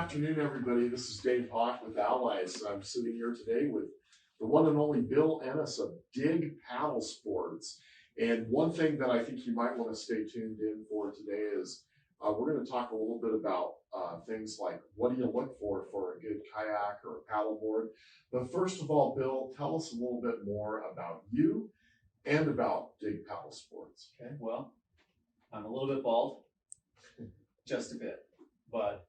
afternoon, everybody. This is Dave Hawk with Allies. I'm sitting here today with the one and only Bill Ennis of Dig Paddle Sports. And one thing that I think you might want to stay tuned in for today is we're going to talk a little bit about things like what do you look for a good kayak or a paddleboard. But first of all, Bill, tell us a little bit more about you and about Dig Paddle Sports. Okay, well, I'm a little bit bald, just a bit, but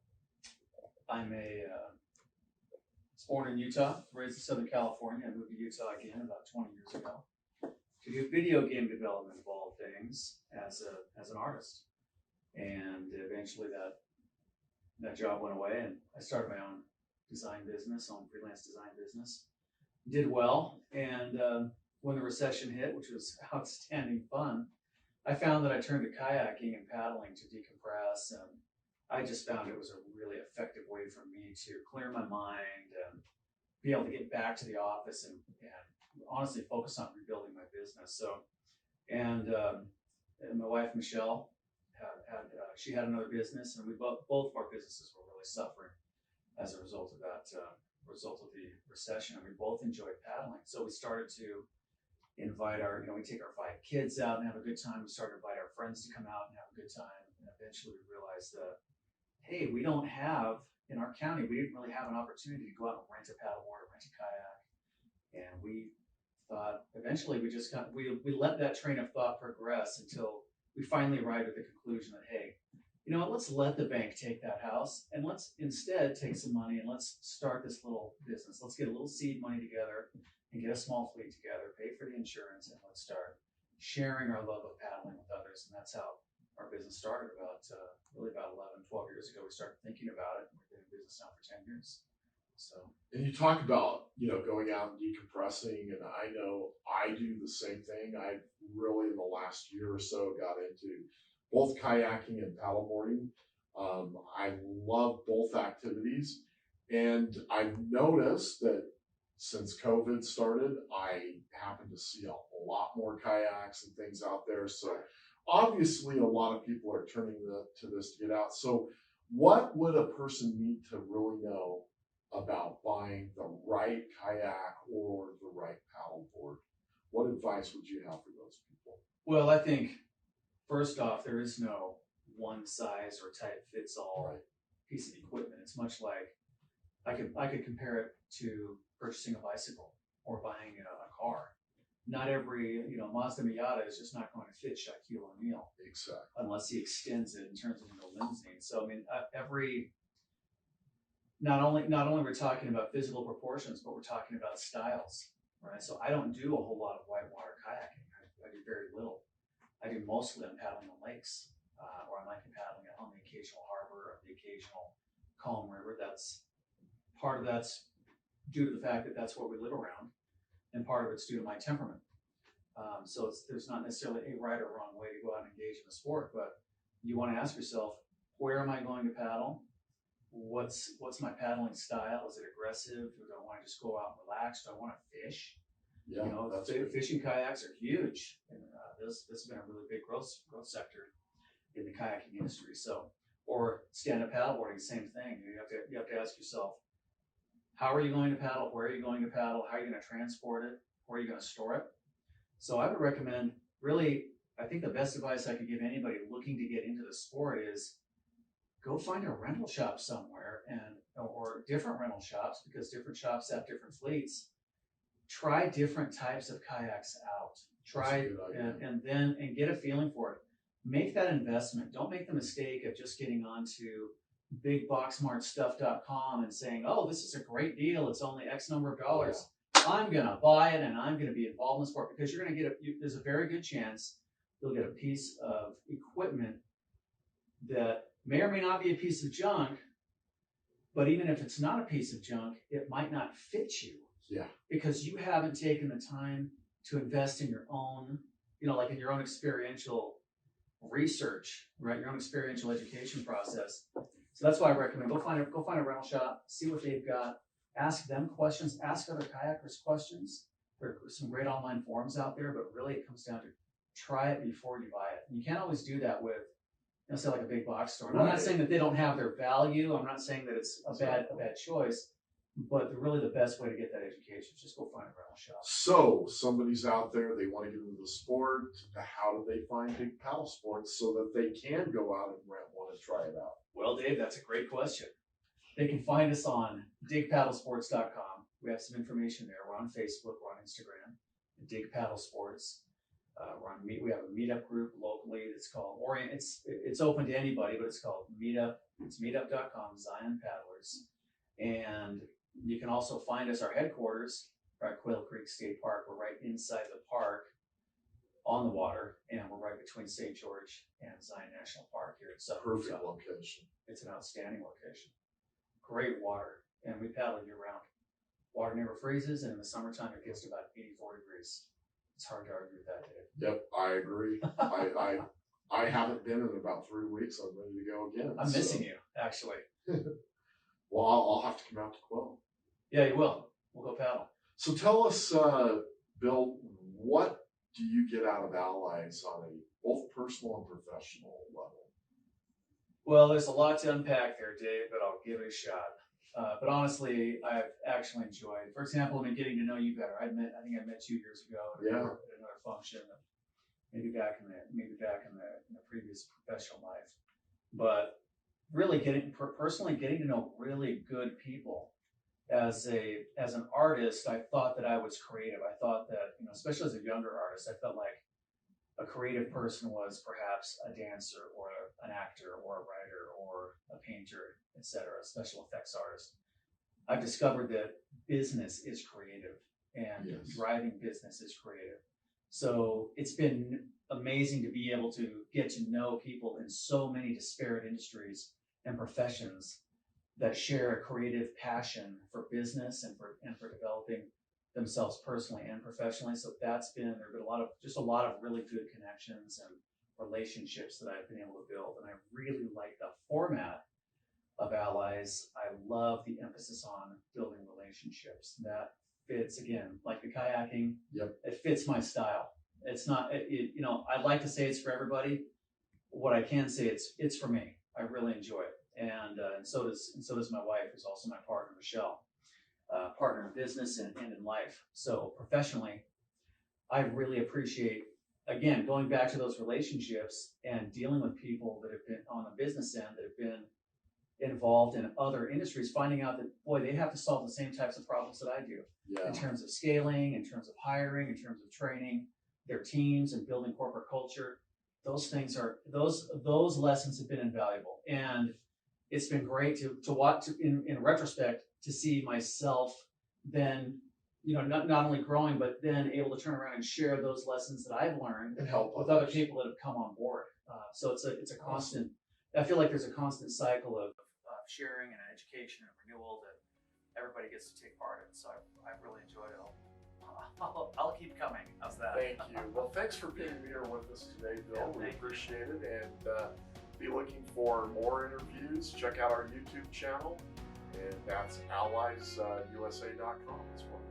I'm was born in Utah, raised in Southern California. I moved to Utah again about 20 years ago to do video game development of all things as an artist. And eventually that job went away, and I started my own design business, own freelance design business. Did well, and when the recession hit, which was outstanding fun, I found that I turned to kayaking and paddling to decompress, and I just found it was a really effective way for me to clear my mind and be able to get back to the office and honestly focus on rebuilding my business. So, and my wife Michelle she had another business, and we both of our businesses were really suffering as a result of that, result of the recession, and we both enjoyed paddling. So we started to invite we take our 5 kids out and have a good time. We started to invite our friends to come out and have a good time. And eventually we realized that, hey, we don't have, in our county, we didn't really have an opportunity to go out and rent a paddleboard or rent a kayak. And we thought, eventually we let that train of thought progress until we finally arrived at the conclusion that, hey, you know what, let's let the bank take that house and let's instead take some money and let's start this little business. Let's get a little seed money together and get a small fleet together, pay for the insurance, and let's start sharing our love of paddling with others. And that's how our business started about 11, 12 years ago. We started thinking about it, and we've been in business now for 10 years. So. And you talk about, going out and decompressing, and I know I do the same thing. I really, in the last year or so, got into both kayaking and paddleboarding. I love both activities, and I've noticed that since COVID started, I happen to see a lot more kayaks and things out there. So obviously a lot of people are turning to this to get out. So what would a person need to really know about buying the right kayak or the right paddleboard? What advice would you have for those people? Well, I think first off, there is no one size or type fits all piece of equipment. It's much like I could compare it to purchasing a bicycle or buying a car. Not every Mazda Miata is just not going to fit Shaquille O'Neal. Exactly. Unless he extends it and turns it into a limousine. So I mean, not only we're talking about physical proportions, but we're talking about styles, right? So I don't do a whole lot of whitewater kayaking. I do very little. I do mostly on paddling on lakes, or I might be paddling on the occasional harbor or the occasional calm river. Part of that's due to the fact that that's what we live around, and part of it's due to my temperament. So there's not necessarily a right or wrong way to go out and engage in the sport, but you want to ask yourself, where am I going to paddle? What's my paddling style? Is it aggressive? Do I want to just go out and relax? Do I want to fish? Yeah, fishing kayaks are huge, and this has been a really big growth sector in the kayaking industry. So, or stand-up paddleboarding, same thing. You have to ask yourself, how are you going to paddle? Where are you going to paddle? How are you going to transport it? Where are you going to store it? So I would recommend, really, I think the best advice I could give anybody looking to get into the sport is go find a rental shop somewhere or different rental shops, because different shops have different fleets. Try different types of kayaks out. And get a feeling for it. Make that investment. Don't make the mistake of just getting onto bigboxmartstuff.com and saying, oh, this is a great deal. It's only X number of dollars. Yeah. I'm going to buy it and I'm going to be involved in the sport, because you're going to get there's a very good chance you'll get a piece of equipment that may or may not be a piece of junk, but even if it's not a piece of junk, it might not fit you. Yeah. Because you haven't taken the time to invest in your own, like in your own experiential research, right? Your own experiential education process. So that's why I recommend go find a rental shop, see what they've got, ask them questions, ask other kayakers questions. There are some great online forums out there, but really it comes down to try it before you buy it. And you can't always do that with say like a big box store. And I'm not Right. saying that they don't have their value. I'm not saying that it's a bad choice, but really the best way to get that education is just go find a rental shop. So somebody's out there, they want to get into the sport. How do they find Dig Paddle Sports so that they can go out and rent one and try it out? Well, Dave, that's a great question. They can find us on digpaddlesports.com. We have some information there. We're on Facebook, we're on Instagram, Dig Paddle Sports. We have a meetup group locally that's called Orient. It's open to anybody, but it's called Meetup. It's meetup.com, Zion Paddlers. And you can also find us, our headquarters, at Quail Creek State Park. We're right inside the park on the water, and we're right between St. George and Zion National Park here in Southern Perfect Utah. location. It's an outstanding location. Great water, and we paddle year round. Water never freezes, and in the summertime it gets to about 84 degrees. It's hard to argue with that, Dave. Yep, I agree. I haven't been in about 3 weeks. I'm ready to go again. I'm missing you, actually. Well, I'll have to come out to Quill. Yeah, you will. We'll go paddle. So tell us, Bill, what do you get out of Allies on a both personal and professional level? Well, there's a lot to unpack there, Dave, but I'll give it a shot. But honestly, I've actually enjoyed. For example, getting to know you better. I think I met you years ago at another function, maybe back in the previous professional life. But really personally getting to know really good people. As an artist, I thought that I was creative. I thought that, especially as a younger artist, I felt like a creative person was perhaps a dancer or an actor or a writer or a painter, etc., a special effects artist. I've discovered that business is creative and driving business is creative. So it's been amazing to be able to get to know people in so many disparate industries and professions that share a creative passion for business and for developing themselves personally and professionally. So there have been a lot of really good connections and relationships that I've been able to build. And I really like the format of Allies. I love the emphasis on building relationships. That fits, again, like the kayaking. Yep. It fits my style. It's not, I'd like to say it's for everybody. What I can say, it's for me. I really enjoy it. And so does my wife, who's also my partner, Michelle, partner in business and in life. So professionally, I really appreciate, again, going back to those relationships and dealing with people that have been on the business end, that have been involved in other industries, finding out that, boy, they have to solve the same types of problems that I do in terms of scaling, in terms of hiring, in terms of training their teams and building corporate culture. Those lessons have been invaluable. And it's been great to watch in retrospect to see myself then, not only growing, but then able to turn around and share those lessons that I've learned and help with other people that have come on board. So it's a constant. I feel like there's a constant cycle of sharing and education and renewal that everybody gets to take part in. So I've really enjoyed it. I'll keep coming. How's that? Thank you. Well, thanks for being here with us today, Bill. We appreciate it, and be looking for more interviews. Check out our YouTube channel, and that's allysusa.com as well.